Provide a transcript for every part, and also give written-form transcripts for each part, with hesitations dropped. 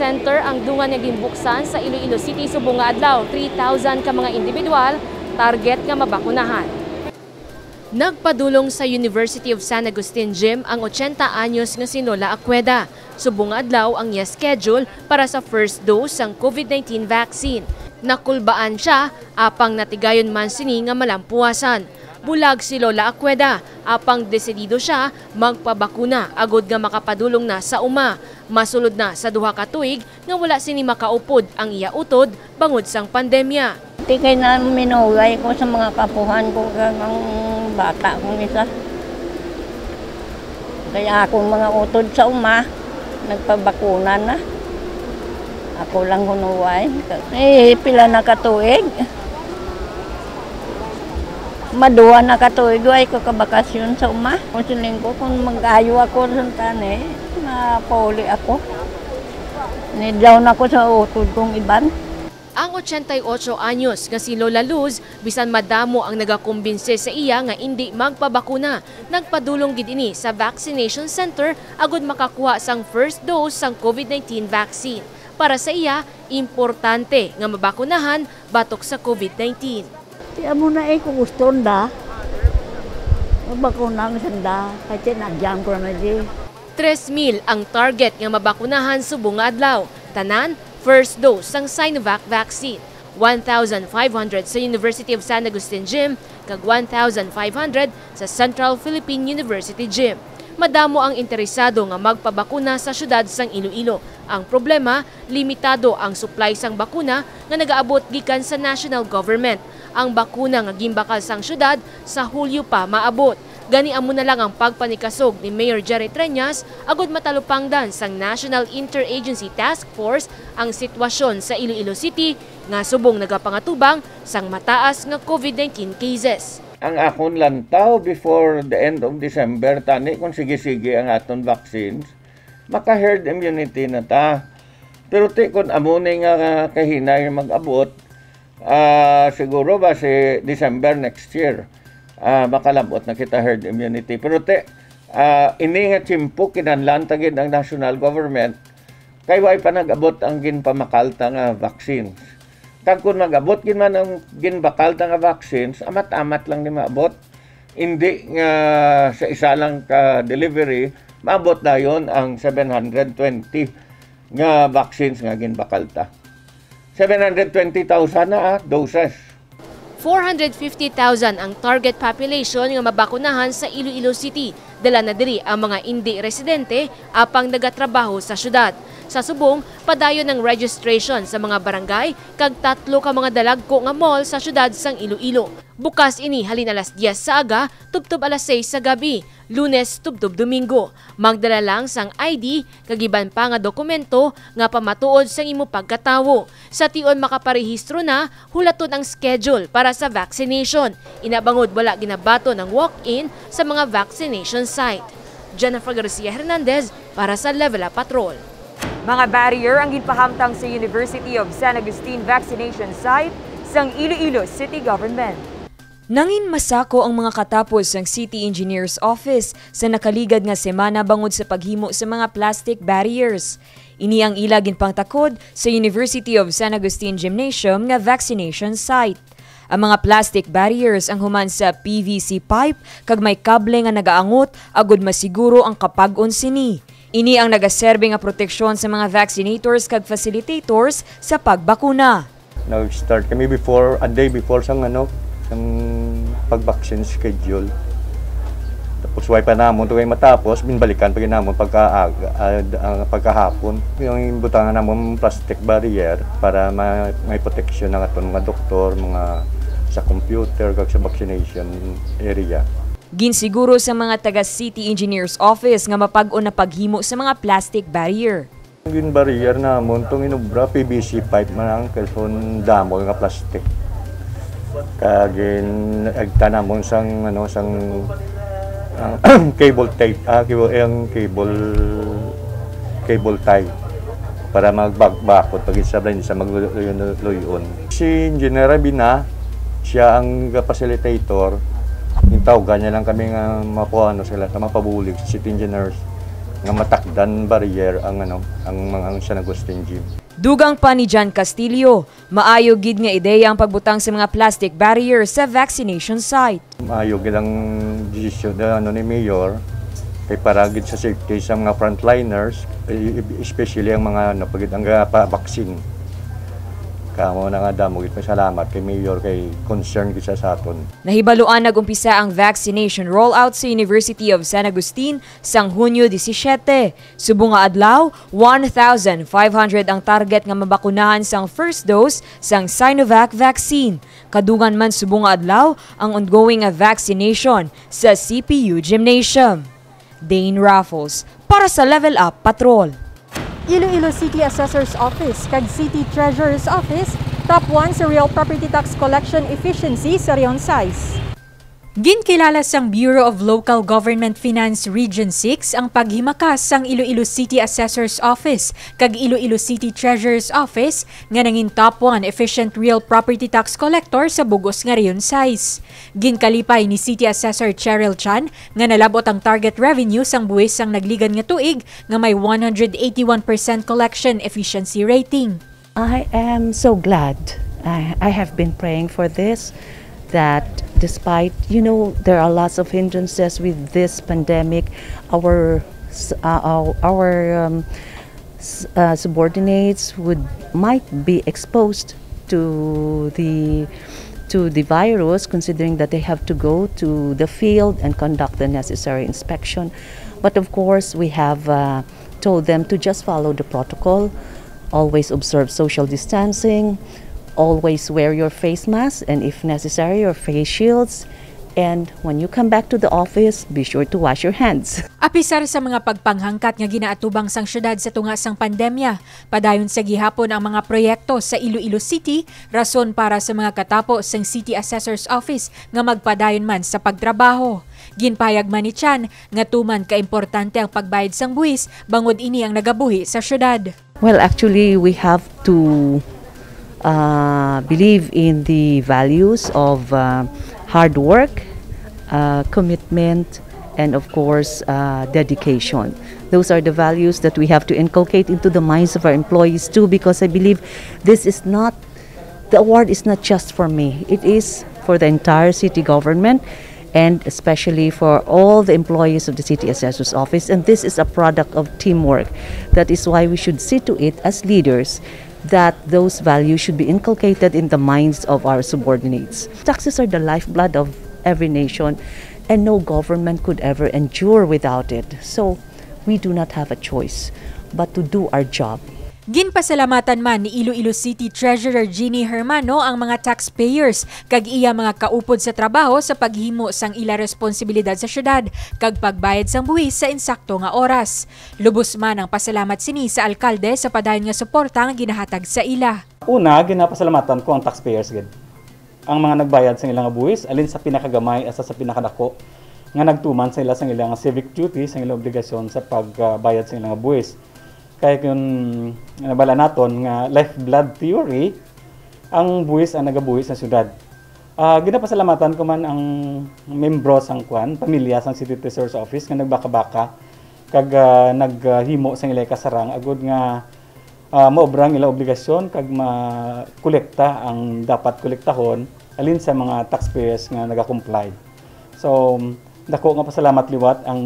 Center ang dungan nga gimbuksan sa Iloilo City subong nga adlaw. 3,000 ka mga individual target nga mabakunahan. Nagpadulong sa University of San Agustin Gym ang 80 anyos nga si Lola Acueda. Subong nga adlaw ang iya schedule para sa first dose sang COVID-19 vaccine. Nakulbaan siya apang natigayon man sini nga malampuasan. Bulag si Lola Acueda, apang desidido siya magpabakuna agod nga makapadulong na sa uma. Masulod na sa duha ka tuig nga wala sini makaupod ang iya utod bangod sang pandemya. Di kay na minugay ko sa mga kapuhan ko ang bata kong isa. Kaya akong mga utod sa uma, nagpabakuna na. Ako lang hunuway. Pila na katuig. Maduwa na katuig ay ko kabakasyon sa uma. Kung siling ko, kung mag-ayo ako sa tane, mapuli ako. Nidaw na ko sa utod kong iban. Ang 88 anyos nga si Lola Luz, bisan madamo ang nagakumbinse sa iya nga hindi magpabakuna. Nagpadulong gid ini sa vaccination center agud makakuha sang first dose sang COVID-19 vaccine. Para sa iya, importante nga mabakunahan batok sa COVID-19. Tiya mo na kung gusto da. Mabakunahan sanda, kasi nagyan ko na di. 3,000 ang target nga mabakunahan subong nga adlaw. Tanan, first dose sang Sinovac vaccine. 1,500 sa University of San Agustin Gym, kag 1,500 sa Central Philippine University Gym. Madamo ang interesado nga magpabakuna sa syudad sang Iloilo. Ang problema, limitado ang supply sang bakuna nga nagaabot gikan sa national government. Ang bakuna nga gimbakal sang syudad sa Hulyo pa maabot. Gani amo na lang ang pagpanikasog ni Mayor Jerry Treñas agud matalupangdan sang National Interagency Task Force ang sitwasyon sa Iloilo City nga subong nagapangatubang sang mataas nga COVID-19 cases. Ang akon lantaw before the end of December, tani kung sige-sige ang aton vaccines, maka-herd immunity na ta. Pero ti kung amunay nga kahinay mag-abot, siguro ba si December next year, makalabot na kita herd immunity. Pero ini nga tsimpo kinanlan tagid ang national government, kay way pa nag-abot ang ginpamakalta nga vaccines. Kag kung mag-abot gin man ang ginbakalta nga vaccines, amat-amat lang ni maabot. Hindi nga sa isa lang ka delivery, maabot dayon ang 720 nga vaccines nga ginbakalta. 720,000 na doses. 450,000 ang target population nga mabakunahan sa Iloilo City. Dala na diri ang mga hindi residente apang nagatrabaho sa syudad. Sa subong, padayon ng registration sa mga barangay kag 3 ka mga dalagko nga mall sa syudad sang Iloilo. Bukas ini halin alas 10 sa aga, tubtob alas 6 sa gabi. Lunes, tubtob Domingo. Magdala lang sang ID, kagiban pa nga dokumento nga pamatuod sang imo pagkatawo. Sa tion makaparehistro na, hulaton ang schedule para sa vaccination. Inabangod wala ginabato ng walk-in sa mga vaccination site. Jennifer Garcia Hernandez para sa Level Up Patrol. Mga barrier ang ginpahamtang sa University of San Agustin Vaccination Site sang Iloilo City Government. Nangin masako ang mga katapos ng City Engineer's Office sa nakaligad nga semana bangod sa paghimo sa mga plastic barriers. Ini ang ila ginpangtakod sa University of San Agustin Gymnasium nga vaccination site. Ang mga plastic barriers ang human sa PVC pipe kag may kable nga nagaangot agud masiguro ang kapag-on sini. Ini ang nagaserbe nga proteksyon sa mga vaccinators kag facilitators sa pagbakuna. Nag-start kami a day before sang pag-vaccine schedule. Tapos way pa namon tuwing matapos, binbalikan pa ginamon pagkahapon. Yung butangan namon plastic barrier para may protection ng aton mga doktor, mga sa computer kag sa vaccination area. Ginsiguro sa mga taga City Engineer's Office nga mapag-on na paghimo sa mga plastic barrier. Yung barrier namon tong inubra PVC pipe man ang kalson damo nga plastic. Kagin agtanamon sang cable tape, cable tie para magbagbakot pag isablay sa magluyon. Si Engineer Bina, siya ang facilitator. Hintawagan niya lang kami nga mapuano sila sa mapabulig city engineers nga matakdan barrier ang mga San Agustin Gym. Dugang pa ni John Castillo, maayo gid nga ideya ang pagbutang sa mga plastic barrier sa vaccination site. Maayo gid ang desisyon ni Mayor kay para gid sa safety sa mga frontliners, especially ang mga napagid ang vaccine. Kamo na nga damo gid salamat kay Mayor kay concern gid sa aton. Nahibaluan nagumpisa ang vaccination rollout sa University of San Agustin sang Hunyo 17. Subong nga adlaw, 1,500 ang target nga mabakunahan sang first dose sang Sinovac vaccine. Kadungan man subong nga adlaw ang ongoing nga vaccination sa CPU Gymnasium. Dane Raffles para sa Level Up Patrol. Iloilo City Assessor's Office kag City Treasurer's Office top 1 sa real property tax collection efficiency sa Rion Size. Ginkilala sang Bureau of Local Government Finance Region 6 ang paghimakas sang Iloilo City Assessor's Office kag Iloilo City Treasurer's Office nga nangin top 1 efficient real property tax collector sa bugos nga Rion Size. Ginkalipay ni City Assessor Cheryl Chan nga nalabot ang target revenue sang buwis sang nagligan nga tuig nga may 181% collection efficiency rating. I am so glad. I have been praying for this, that despite, there are lots of hindrances with this pandemic, our subordinates might be exposed to the virus, considering that they have to go to the field and conduct the necessary inspection. But of course, we have told them to just follow the protocol, always observe social distancing, always wear your face mask, and if necessary, your face shields. And when you come back to the office, be sure to wash your hands. Apisar sa mga pagpanghangkat nga ginaatubang sang syudad sa tunga sang pandemya, padayon sa gihapon ang mga proyekto sa Iloilo City, rason para sa mga katapo sang City Assessor's Office nga magpadayon man sa pagtrabaho. Ginpayag man ni Chan nga tuman kaimportante ang pagbayad sang buwis bangod ini ang nagabuhi sa syudad. Well, actually, we have to believe in the values of hard work, commitment, and of course, dedication. Those are the values that we have to inculcate into the minds of our employees too, because I believe the award is not just for me. It is for the entire city government, and especially for all the employees of the City Assessor's Office. And this is a product of teamwork. That is why we should see to it as leaders that those values should be inculcated in the minds of our subordinates. Taxes are the lifeblood of every nation, and no government could ever endure without it. So we do not have a choice but to do our job. Ginpasalamatan man ni Iloilo City Treasurer Jeannie Hermano ang mga taxpayers kag iya mga kaupod sa trabaho sa paghimo sang ila responsibilidad sa syudad kag pagbayad sang buwis sa insakto nga oras. Lubos man ang pasalamat sini sa alkalde sa padayon nga suporta nga ginahatag sa ila. Una, ginapasalamatan ko ang taxpayers gid. Ang mga nagbayad sa ilang buwis alin sa pinakagamay asa sa pinakadako nga nagtuman sa ilang civic duty sa ilang obligasyon sa pagbayad sa ilang buwis. Kaya kung nabala naton nga lifeblood theory, ang buwis ang nagabuwis sa syudad. Ginapasalamatan ko man ang membro sang pamilya sang City Treasurer's Office nga nagbaka-baka kag naghimo sang ilay kasarang agud nga maobrang ila obligasyon kag makolekta ang dapat kolektahon alin sa mga taxpayers nga naga-comply. So dako nga pasalamat liwat ang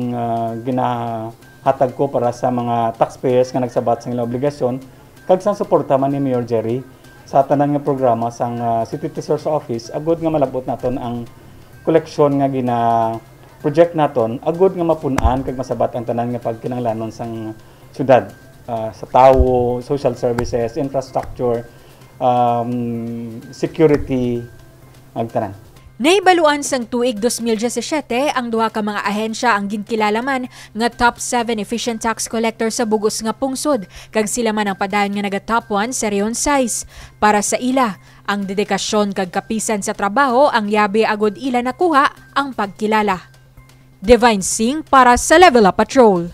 hatag ko para sa mga taxpayers nga nagsabat sa ilang obligasyon kag sang suporta man ni Mayor Jerry sa tanan nga programa sang City Treasurer's Office agud nga malabot naton ang koleksyon nga project naton agud nga mapun-an kag masabat ang tanan nga pagkinahanglanon sang syudad sa tawo, social services, infrastructure, security, magtanan. Naibaluan sang tuig 2017 ang duha ka mga ahensya ang ginkilalaman nga top 7 efficient tax collector sa bugos nga pungsod kag sila man ang padayon nga naga-top 1 sa Rion Size. Para sa ila, ang dedikasyon kag kapisan sa trabaho ang yabi agud ila nakuha ang pagkilala. Divine Singh para sa Level Up Patrol.